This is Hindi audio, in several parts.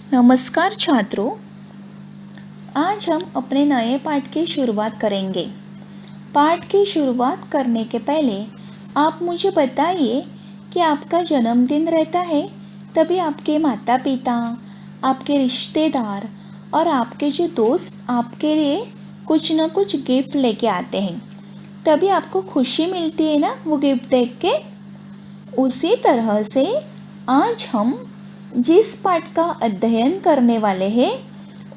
नमस्कार छात्रों, आज हम अपने नए पाठ की शुरुआत करेंगे। पाठ की शुरुआत करने के पहले आप मुझे बताइए कि आपका जन्मदिन रहता है तभी आपके माता पिता, आपके रिश्तेदार और आपके जो दोस्त आपके लिए कुछ न कुछ गिफ्ट लेके आते हैं, तभी आपको खुशी मिलती है ना वो गिफ्ट देख के। उसी तरह से आज हम जिस पाठ का अध्ययन करने वाले हैं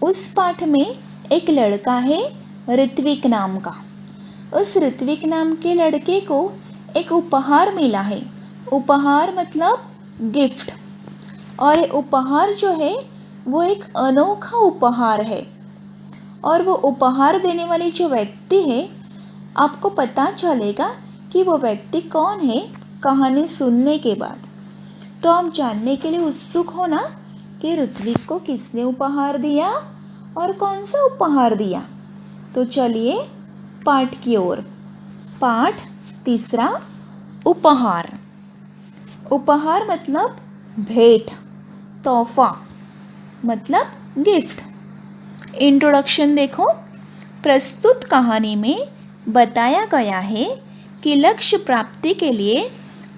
उस पाठ में एक लड़का है ऋत्विक नाम का। उस ऋत्विक नाम के लड़के को एक उपहार मिला है। उपहार मतलब गिफ्ट। और ये उपहार जो है वो एक अनोखा उपहार है। और वो उपहार देने वाली जो व्यक्ति है, आपको पता चलेगा कि वो व्यक्ति कौन है कहानी सुनने के बाद। तो आप जानने के लिए उत्सुक हो ना कि ऋत्विक को किसने उपहार दिया और कौन सा उपहार दिया। तो चलिए पाठ की ओर। पाठ तीसरा, उपहार। उपहार मतलब भेंट, तोहफा मतलब गिफ्ट। इंट्रोडक्शन देखो। प्रस्तुत कहानी में बताया गया है कि लक्ष्य प्राप्ति के लिए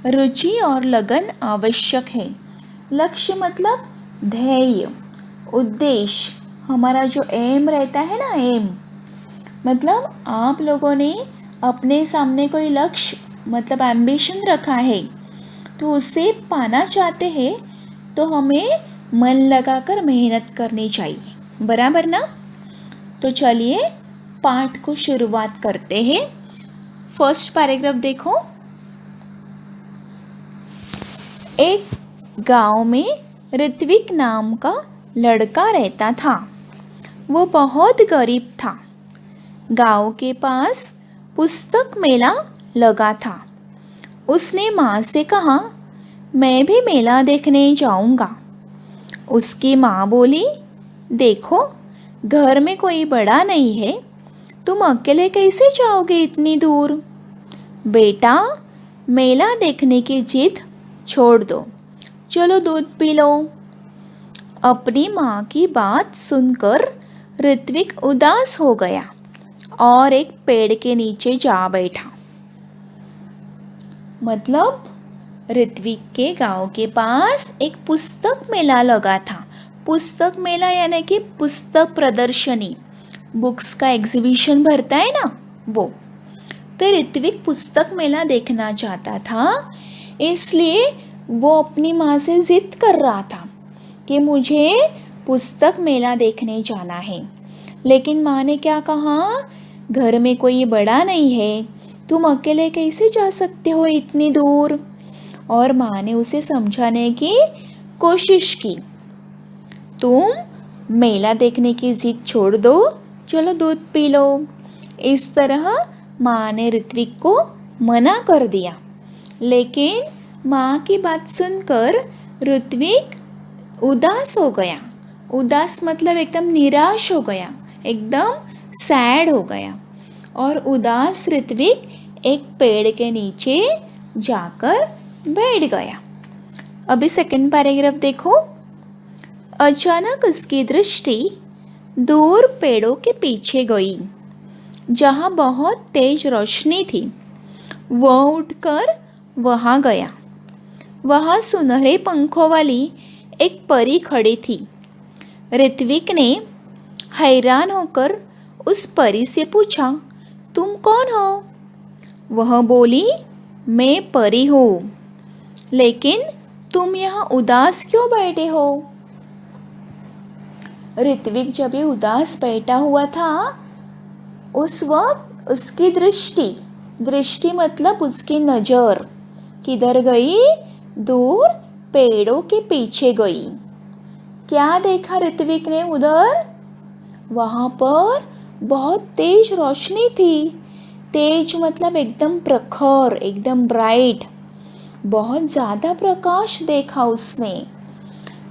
रुचि और लगन आवश्यक है। लक्ष्य मतलब ध्येय, उद्देश्य, हमारा जो एम रहता है ना, एम मतलब आप लोगों ने अपने सामने कोई लक्ष्य मतलब एम्बिशन रखा है, तो उसे पाना चाहते हैं तो हमें मन लगाकर मेहनत करनी चाहिए, बराबर ना। तो चलिए पाठ को शुरुआत करते हैं। फर्स्ट पैराग्राफ देखो। एक गांव में ऋत्विक नाम का लड़का रहता था। वो बहुत गरीब था। गांव के पास पुस्तक मेला लगा था। उसने माँ से कहा, मैं भी मेला देखने जाऊंगा। उसकी माँ बोली, देखो घर में कोई बड़ा नहीं है, तुम अकेले कैसे जाओगे इतनी दूर। बेटा, मेला देखने की जिद छोड़ दो, चलो दूध पी लो। अपनी माँ की बात सुनकर ऋत्विक उदास हो गया और एक पेड़ के नीचे जा बैठा। मतलब ऋत्विक के गांव के पास एक पुस्तक मेला लगा था। पुस्तक मेला यानी कि पुस्तक प्रदर्शनी, बुक्स का एग्जीबिशन भरता है ना, वो। तो ऋत्विक पुस्तक मेला देखना चाहता था, इसलिए वो अपनी माँ से जिद कर रहा था कि मुझे पुस्तक मेला देखने जाना है। लेकिन माँ ने क्या कहा, घर में कोई बड़ा नहीं है, तुम अकेले कैसे जा सकते हो इतनी दूर। और माँ ने उसे समझाने की कोशिश की, तुम मेला देखने की जिद छोड़ दो, चलो दूध पी लो। इस तरह माँ ने ऋत्विक को मना कर दिया। लेकिन माँ की बात सुनकर ऋत्विक उदास हो गया। उदास मतलब एकदम निराश हो गया, एकदम सैड हो गया। और उदास ऋत्विक एक पेड़ के नीचे जाकर बैठ गया। अभी सेकंड पैराग्राफ देखो। अचानक उसकी दृष्टि दूर पेड़ों के पीछे गई, जहाँ बहुत तेज रोशनी थी। वह उठकर वहाँ गया। वहाँ सुनहरे पंखों वाली एक परी खड़ी थी। ऋत्विक ने हैरान होकर उस परी से पूछा, तुम कौन हो? वह बोली, मैं परी हूँ, लेकिन तुम यहाँ उदास क्यों बैठे हो? ऋत्विक जब ये उदास बैठा हुआ था, उस वक्त उसकी दृष्टि मतलब उसकी नज़र किधर गई? दूर पेड़ों के पीछे गई। क्या देखा ऋत्विक ने उधर? वहाँ पर बहुत तेज रोशनी थी। तेज मतलब एकदम प्रखर, एकदम ब्राइट, बहुत ज़्यादा प्रकाश देखा उसने।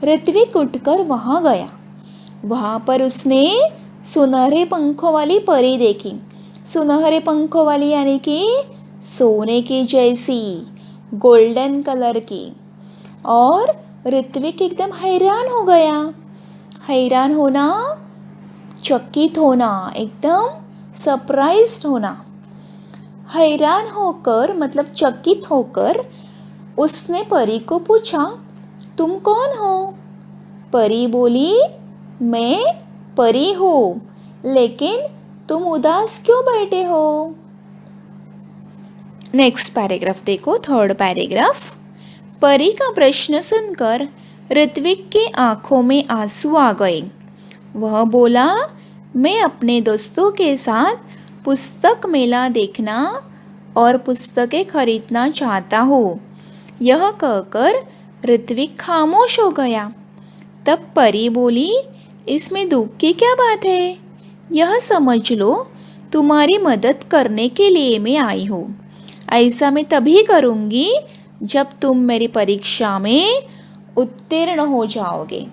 ऋत्विक उठकर वहाँ गया। वहाँ पर उसने सुनहरे पंखों वाली परी देखी। सुनहरे पंखों वाली यानी कि सोने की जैसी, गोल्डन कलर की। और ऋत्विक एकदम हैरान हो गया। हैरान होना, चकित होना, एकदम सरप्राइज्ड होना। हैरान होकर मतलब चकित होकर उसने परी को पूछा, तुम कौन हो? परी बोली, मैं परी हूँ, लेकिन तुम उदास क्यों बैठे हो? नेक्स्ट पैराग्राफ देखो, थर्ड पैराग्राफ। परी का प्रश्न सुनकर ऋत्विक की आंखों में आंसू आ गए। वह बोला, मैं अपने दोस्तों के साथ पुस्तक मेला देखना और पुस्तकें खरीदना चाहता हूँ। यह कहकर ऋत्विक खामोश हो गया। तब परी बोली, इसमें दुख की क्या बात है? यह समझ लो, तुम्हारी मदद करने के लिए मैं आई हूँ। ऐसा मैं तभी करूँगी जब तुम मेरी परीक्षा में उत्तीर्ण हो जाओगे।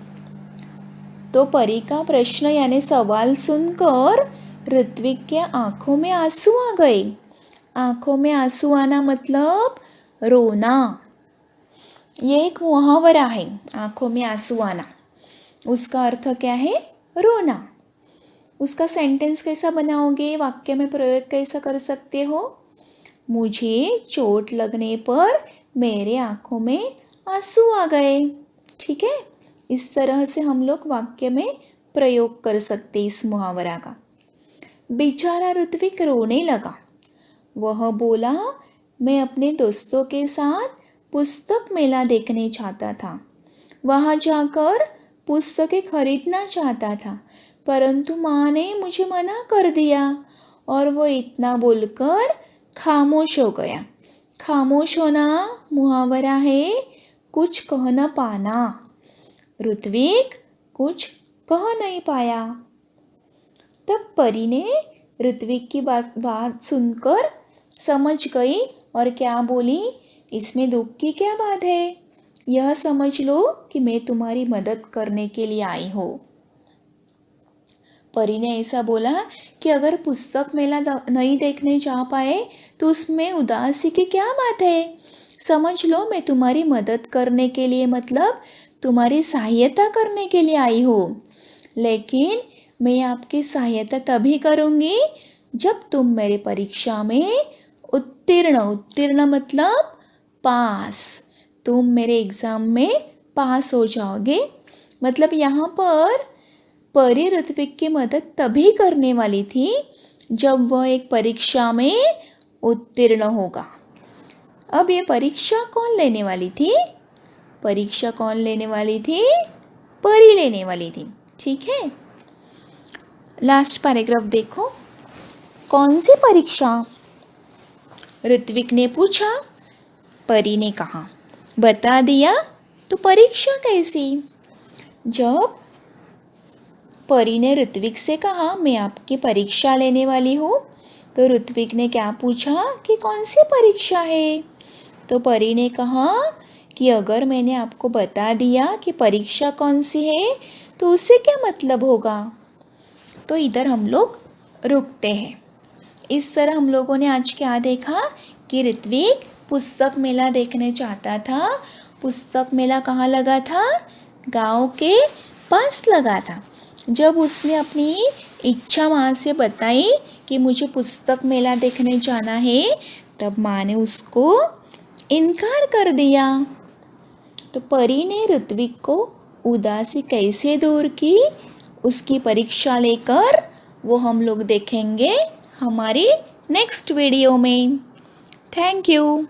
तो परी का प्रश्न यानी सवाल सुनकर ऋत्विक के आंखों में आंसू आ गए। आंखों में आंसू आना मतलब रोना। ये एक मुहावरा है, आंखों में आंसू आना। उसका अर्थ क्या है? रोना। उसका सेंटेंस कैसा बनाओगे? वाक्य में प्रयोग कैसा कर सकते हो? मुझे चोट लगने पर मेरे आंखों में आंसू आ गए। ठीक है, इस तरह से हम लोग वाक्य में प्रयोग कर सकते इस मुहावरा का। बेचारा ऋत्विक रोने लगा। वह बोला, मैं अपने दोस्तों के साथ पुस्तक मेला देखने चाहता था। वहाँ जाकर पुस्तकें खरीदना चाहता था, परंतु माँ ने मुझे मना कर दिया और वो इतना बोलकर खामोश हो गया। खामोश होना मुहावरा है कुछ कह न पाना। ऋत्विक कुछ कह नहीं पाया। तब परी ने ऋत्विक की बात सुनकर समझ गई और क्या बोली, इसमें दुख की क्या बात है? यह समझ लो कि मैं तुम्हारी मदद करने के लिए आई हूँ। परी ने ऐसा बोला कि अगर पुस्तक मेला नहीं देखने जा पाए तो उसमें उदासी की क्या बात है? समझ लो, मैं तुम्हारी मदद करने के लिए मतलब तुम्हारी सहायता करने के लिए आई हूँ। लेकिन मैं आपकी सहायता तभी करूँगी जब तुम मेरे परीक्षा में उत्तीर्ण मतलब पास, तुम मेरे एग्ज़ाम में पास हो जाओगे। मतलब यहाँ पर परी ऋत्विक की मदद तभी करने वाली थी जब वह एक परीक्षा में उत्तीर्ण होगा। अब ये परीक्षा कौन लेने वाली थी? परीक्षा कौन लेने वाली थी? परी लेने वाली थी। ठीक है, लास्ट पैराग्राफ देखो। कौन सी परीक्षा? ऋत्विक ने पूछा। परी ने कहा, बता दिया तो परीक्षा कैसी? जब परी ने ऋत्विक से कहा, मैं आपकी परीक्षा लेने वाली हूँ, तो ऋत्विक ने क्या पूछा कि कौन सी परीक्षा है? तो परी ने कहा कि अगर मैंने आपको बता दिया कि परीक्षा कौन सी है तो उससे क्या मतलब होगा? तो इधर हम लोग रुकते हैं। इस तरह हम लोगों ने आज क्या देखा कि ऋत्विक पुस्तक मेला देखने चाहता था। पुस्तक मेला कहाँ लगा था? गांव के पास लगा था। जब उसने अपनी इच्छा माँ से बताई कि मुझे पुस्तक मेला देखने जाना है, तब माँ ने उसको इनकार कर दिया। तो परी ने ऋत्विक को उदासी कैसे दूर की, उसकी परीक्षा लेकर, वो हम लोग देखेंगे हमारी नेक्स्ट वीडियो में। Thank you.